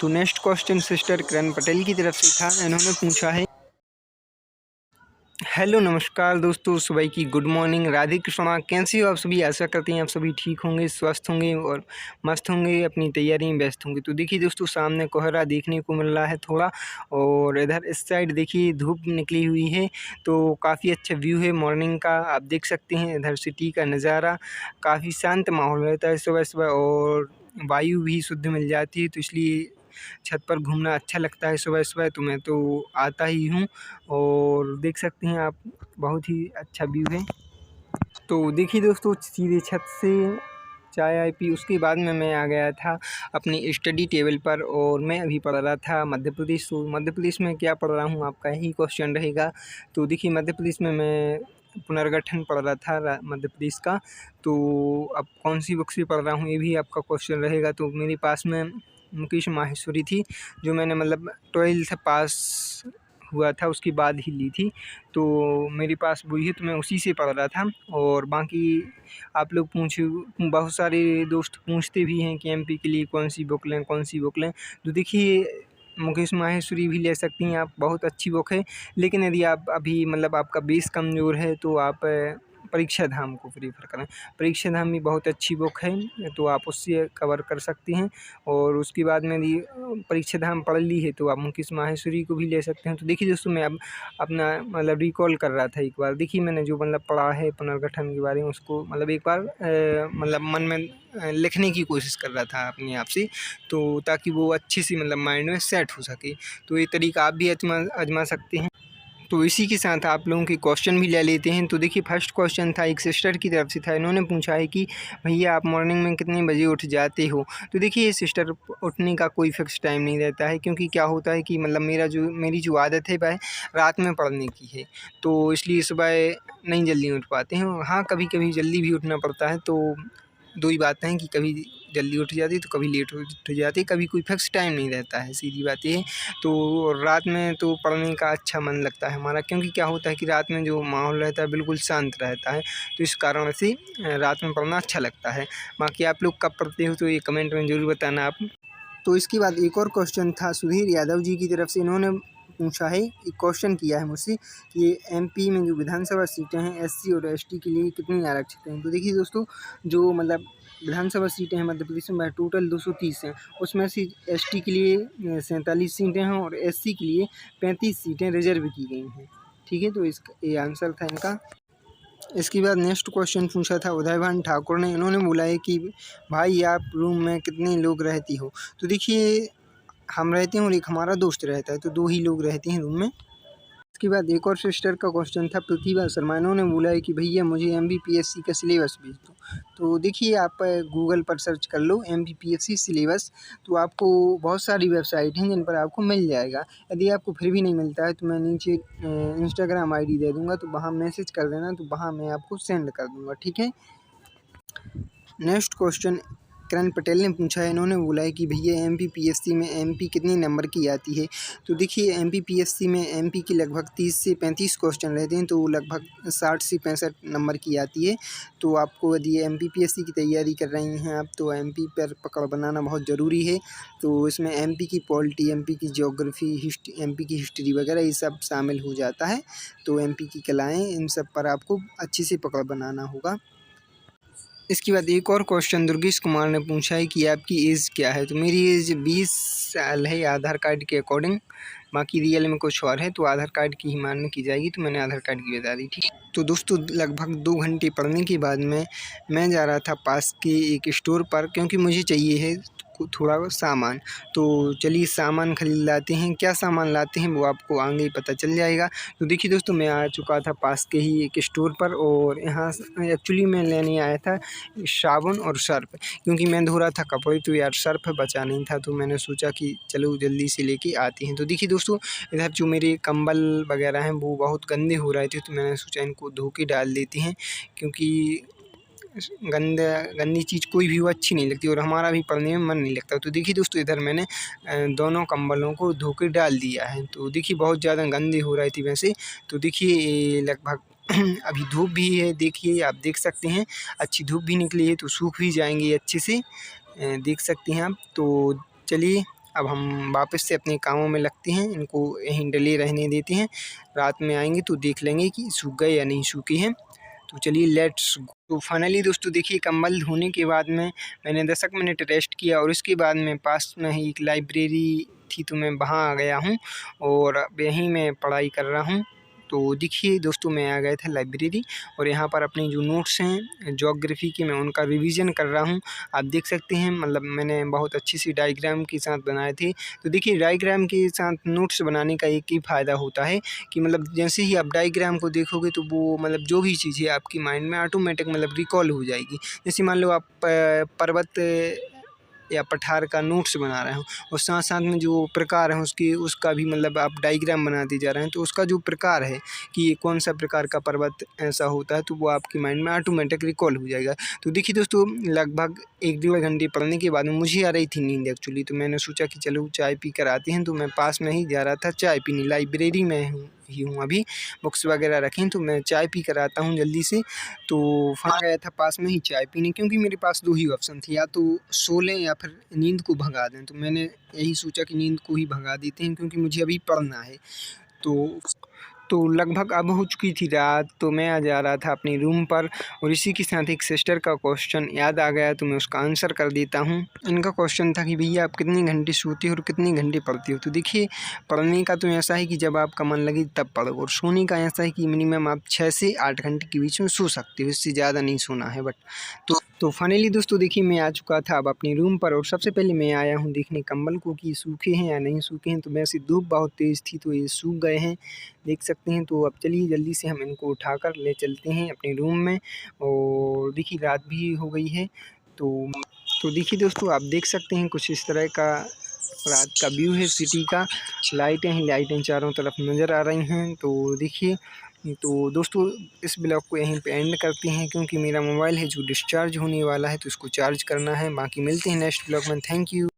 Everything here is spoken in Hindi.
तो नेक्स्ट क्वेश्चन सिस्टर किरण पटेल की तरफ से था। इन्होंने पूछा है, हेलो नमस्कार दोस्तों, सुबह की गुड मॉर्निंग, राधे कृष्णा। कैसे हो आप सभी? आशा करते हैं आप सभी ठीक होंगे, स्वस्थ होंगे और मस्त होंगे, अपनी तैयारी में व्यस्त होंगे। तो देखिए दोस्तों, सामने कोहरा देखने को मिल रहा है थोड़ा, और इधर इस साइड देखिए धूप निकली हुई है। तो काफ़ी अच्छा व्यू है मॉर्निंग का, आप देख सकते हैं। इधर सिटी का नज़ारा, काफ़ी शांत माहौल रहता है सुबह सुबह, और वायु भी शुद्ध मिल जाती है, तो इसलिए छत पर घूमना अच्छा लगता है सुबह सुबह। तो मैं तो आता ही हूँ, और देख सकते हैं आप, बहुत ही अच्छा व्यू है। तो देखिए दोस्तों, सीधे छत से चाय आय पी, उसके बाद में मैं आ गया था अपनी स्टडी टेबल पर, और मैं अभी पढ़ रहा था मध्य प्रदेश। तो मध्य प्रदेश में क्या पढ़ रहा हूँ, आपका यही क्वेश्चन रहेगा। तो देखिए, मध्य प्रदेश में मैं पुनर्गठन पढ़ रहा था मध्य प्रदेश का। तो अब कौन सी बुक से पढ़ रहा हूँ, ये भी आपका क्वेश्चन रहेगा। तो मेरे पास में मुकेश माहेश्वरी थी, जो मैंने मतलब 12th पास हुआ था उसके बाद ही ली थी। तो मेरे पास वही है, तो मैं उसी से पढ़ रहा था। और बाकी आप लोग बहुत सारे दोस्त पूछते भी हैं कि एमपी के लिए कौन सी बुक लें, कौन सी बुक लें। तो देखिए, मुकेश माहेश्वरी भी ले सकती हैं आप, बहुत अच्छी बुक है। लेकिन यदि आप अभी मतलब आपका बेस कमज़ोर है, तो आप परीक्षा धाम को प्रेफर करें। परीक्षा धाम भी बहुत अच्छी बुक है, तो आप उससे कवर कर सकती हैं। और उसके बाद में यदि परीक्षा धाम पढ़ ली है, तो आप मुकेश माहेश्वरी को भी ले सकते हैं। तो देखिए दोस्तों, मैं अब अपना मतलब रिकॉल कर रहा था एक बार। देखिए, मैंने जो मतलब पढ़ा है पुनर्गठन के बारे में, उसको मतलब एक बार मतलब मन में लिखने की कोशिश कर रहा था अपने आप से, तो ताकि वो अच्छे से मतलब माइंड में सेट हो सके। तो ये तरीका आप भी आजमा सकते हैं। तो इसी के साथ आप लोगों के क्वेश्चन भी ले लेते हैं। तो देखिए, फर्स्ट क्वेश्चन था एक सिस्टर की तरफ से था। इन्होंने पूछा है कि भैया आप मॉर्निंग में कितने बजे उठ जाते हो? तो देखिए, सिस्टर उठने का कोई फ़िक्स टाइम नहीं रहता है, क्योंकि क्या होता है कि मतलब मेरी जो आदत है वह रात में पढ़ने की है। तो इसलिए सुबह नहीं जल्दी उठ पाते हैं। हाँ, कभी-कभी जल्दी भी उठना पड़ता है। तो 2 ही बातें हैं कि कभी जल्दी उठ जाती है, तो कभी लेट उठ जाती है, कभी कोई फ़िक्स टाइम नहीं रहता है, सीधी बात ये है। तो रात में तो पढ़ने का अच्छा मन लगता है हमारा, क्योंकि क्या होता है कि रात में जो माहौल रहता है बिल्कुल शांत रहता है। तो इस कारण से रात में पढ़ना अच्छा लगता है। बाकी आप लोग कब पढ़ते हो, तो ये कमेंट में ज़रूर बताना आप। तो इसके बाद एक और क्वेश्चन था सुधीर यादव जी की तरफ से। इन्होंने पूछा है, एक क्वेश्चन किया है मुझसे कि एमपी में जो विधानसभा सीटें हैं एससी और एसटी के लिए कितनी आरक्षित हैं। तो देखिए दोस्तों, जो मतलब विधानसभा सीटें हैं मध्य प्रदेश में टोटल 230 हैं। उसमें से एसटी के लिए 47 सीटें हैं, और एससी के लिए 35 सीटें रिजर्व की गई हैं। ठीक है, तो इसका ये आंसर था इनका। इसके बाद नेक्स्ट क्वेश्चन पूछा था उदयभान ठाकुर ने। इन्होंने बोला है कि भाई आप रूम में कितने लोग रहती हो? तो देखिए, हम रहते हैं और एक हमारा दोस्त रहता है, तो 2 ही लोग रहते हैं रूम में। इसके बाद एक और सिस्टर का क्वेश्चन था प्रतिभा शर्मा। इन्होंने बोला है कि भैया मुझे एमपीपीएससी का सिलेबस भेज दो। तो देखिए, आप गूगल पर सर्च कर लो एमपीपीएससी सिलेबस, तो आपको बहुत सारी वेबसाइट हैं जिन पर आपको मिल जाएगा। यदि आपको फिर भी नहीं मिलता है, तो मैं नीचे इंस्टाग्राम आईडी दे दूँगा, तो वहाँ मैसेज कर देना, तो वहाँ मैं आपको सेंड कर दूँगा। ठीक है। नेक्स्ट क्वेश्चन किरण पटेल ने पूछा है। इन्होंने बोला है कि भैया एमपीपीएससी में एमपी कितने नंबर की आती है? तो देखिए, एमपीपीएससी में एमपी की लगभग 30 से 35 क्वेश्चन रहते हैं, तो लगभग 60 से 65 नंबर की आती है। तो आपको यदि एमपीपीएससी की तैयारी कर रही हैं आप, तो एमपी पर पकड़ बनाना बहुत ज़रूरी है। तो इसमें एमपी की पॉलिटी, एमपी की ज्योग्राफी, एमपी की हिस्ट्री वगैरह ये सब शामिल हो जाता है। तो एमपी की कलाएँ, इन सब पर आपको अच्छे से पकड़ बनाना होगा। इसके बाद एक और क्वेश्चन दुर्गेश कुमार ने पूछा है कि आपकी एज क्या है? तो मेरी एज 20 साल है आधार कार्ड के अकॉर्डिंग। बाकी रियल में कुछ और है, तो आधार कार्ड की ही मान्य की जाएगी, तो मैंने आधार कार्ड की बता दी। ठीक। तो दोस्तों, लगभग 2 घंटे पढ़ने के बाद में मैं जा रहा था पास के एक स्टोर पर, क्योंकि मुझे चाहिए है थोड़ा सामान। तो चलिए सामान खरीद लाते हैं। क्या सामान लाते हैं वो आपको आगे पता चल जाएगा। तो देखिए दोस्तों, मैं आ चुका था पास के ही एक स्टोर पर, और यहाँ एक्चुअली मैं लेने आया था साबुन और सर्फ़, क्योंकि मैं धो रहा था कपड़े, तो यार सर्फ़ बचा नहीं था, तो मैंने सोचा कि चलो जल्दी से लेके आते हैं। तो देखिए दोस्तों, इधर जो मेरे कंबल वगैरह हैं वो बहुत गंदे हो रहे थे, तो मैंने सोचा इनको धो के डाल देते हैं, क्योंकि गंदी चीज़ कोई भी हो अच्छी नहीं लगती, और हमारा भी पढ़ने में मन नहीं लगता। तो देखिए दोस्तों, इधर मैंने दोनों कंबलों को धो के डाल दिया है। तो देखिए, बहुत ज़्यादा गंदे हो रहे थे वैसे। तो देखिए, ये लगभग अभी धूप भी है, देखिए आप देख सकते हैं, अच्छी धूप भी निकली है, तो सूख भी जाएंगे अच्छे से। देख सकते हैं आप। तो चलिए अब हम वापस से अपने कामों में लगते हैं, इनको यहीं डले रहने देते हैं। रात में आएंगे तो देख लेंगे कि सूख गए या नहीं सूखे हैं। तो चलिए लेट्स गो। तो फाइनली दोस्तों देखिए, कंबल धोने के बाद में मैंने 10 मिनट रेस्ट किया और उसके बाद में पास में ही एक लाइब्रेरी थी तो मैं वहाँ आ गया हूँ और अब यहीं मैं पढ़ाई कर रहा हूँ। तो देखिए दोस्तों, मैं आ गया था लाइब्रेरी और यहाँ पर अपने जो नोट्स हैं ज्योग्राफी के, मैं उनका रिवीजन कर रहा हूँ। आप देख सकते हैं, मतलब मैंने बहुत अच्छी सी डायग्राम के साथ बनाए थे। तो देखिए, डायग्राम के साथ नोट्स बनाने का एक ही फ़ायदा होता है कि मतलब जैसे ही आप डायग्राम को देखोगे तो वो मतलब जो भी चीज़ है आपकी माइंड में ऑटोमेटिक मतलब रिकॉल हो जाएगी। जैसे मान लो आप पर्वत या पठार का नोट्स बना रहे हो और साथ साथ में जो प्रकार है उसका भी मतलब आप डायग्राम बनाते जा रहे हैं, तो उसका जो प्रकार है कि ये कौन सा प्रकार का पर्वत ऐसा होता है, तो वो आपकी माइंड में ऑटोमेटिक रिकॉल हो जाएगा। तो देखिए दोस्तों, लगभग 1-1.5 घंटे पढ़ने के बाद में मुझे आ रही थी नींद एक्चुअली, तो मैंने सोचा कि चलो चाय पी कर आते हैं। तो मैं पास में ही जा रहा था चाय पीने, लाइब्रेरी में हूँ अभी, बुक्स वगैरह रखें, तो मैं चाय पी कर आता हूँ जल्दी से। तो वहाँ गया था पास में ही चाय पीने, क्योंकि मेरे पास 2 ही ऑप्शन थे, या तो सो लें या फिर नींद को भगा दें। तो मैंने यही सोचा कि नींद को ही भगा देते हैं, क्योंकि मुझे अभी पढ़ना है। तो लगभग अब हो चुकी थी रात, तो मैं आ जा रहा था अपने रूम पर और इसी के साथ एक सिस्टर का क्वेश्चन याद आ गया, तो मैं उसका आंसर कर देता हूँ। इनका क्वेश्चन था कि भैया आप कितने घंटे सोते हो और कितने घंटे पढ़ते हो। तो देखिए, पढ़ने का तो ऐसा है कि जब आपका मन लगे तब पढ़ो, और सोने का ऐसा है कि मिनिमम आप 6 से 8 घंटे के बीच में सो सकते हो, इससे ज़्यादा नहीं सोना है। बट तो फाइनली दोस्तों देखिए, मैं आ चुका था अब अपने रूम पर और सबसे पहले मैं आया हूँ देखने कंबल को कि सूखे हैं या नहीं सूखे हैं। तो वैसे धूप बहुत तेज़ थी तो ये सूख गए हैं, देख सकते हैं। तो अब चलिए जल्दी से हम इनको उठाकर ले चलते हैं अपने रूम में। और देखिए, रात भी हो गई है। तो देखिए दोस्तों, आप देख सकते हैं कुछ इस तरह का रात का व्यू है सिटी का। लाइटें ही लाइटें चारों तरफ नज़र आ रही हैं। तो देखिए, तो दोस्तों इस ब्लॉग को यहीं पे एंड करते हैं, क्योंकि मेरा मोबाइल है जो डिस्चार्ज होने वाला है, तो इसको चार्ज करना है। बाकी मिलते हैं नेक्स्ट ब्लॉग में। Thank you.